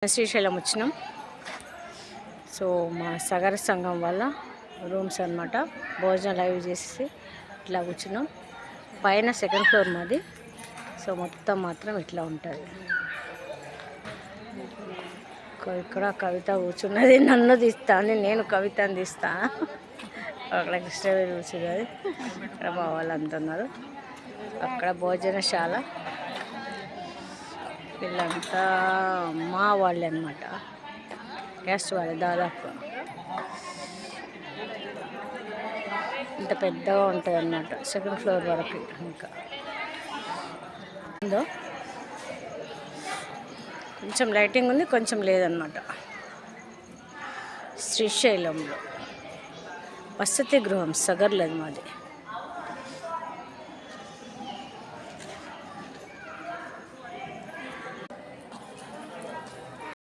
శ్రీశైలం వచ్చినాం. సో మా సగర సంఘం వల్ల రూమ్స్ అనమాట. భోజనాలు అవి చేసి ఇట్లా కూర్చున్నాం. పైన సెకండ్ ఫ్లోర్ మాది. సో మొత్తం మాత్రం ఇట్లా ఉంటుంది. ఇక్కడ కవిత కూర్చున్నది, నన్ను తీస్తాను, నేను కవితని తీస్తా. అక్కడ కృష్ణవేణి కూర్చున్నది, ఇక్కడ మా వాళ్ళు అంటున్నారు. అక్కడ భోజనశాల, వీళ్ళంతా మా వాళ్ళే అనమాట, క్యాస్ట్ వాళ్ళే. దాదాపు ఇంత పెద్దగా ఉంటుంది అన్నమాట సెకండ్ ఫ్లోర్ వరకు. ఇంకా ఉందో కొంచెం లైటింగ్ ఉంది, కొంచెం లేదన్నమాట. శ్రీశైలంలో వసతి గృహం సగర్లేదు మాది.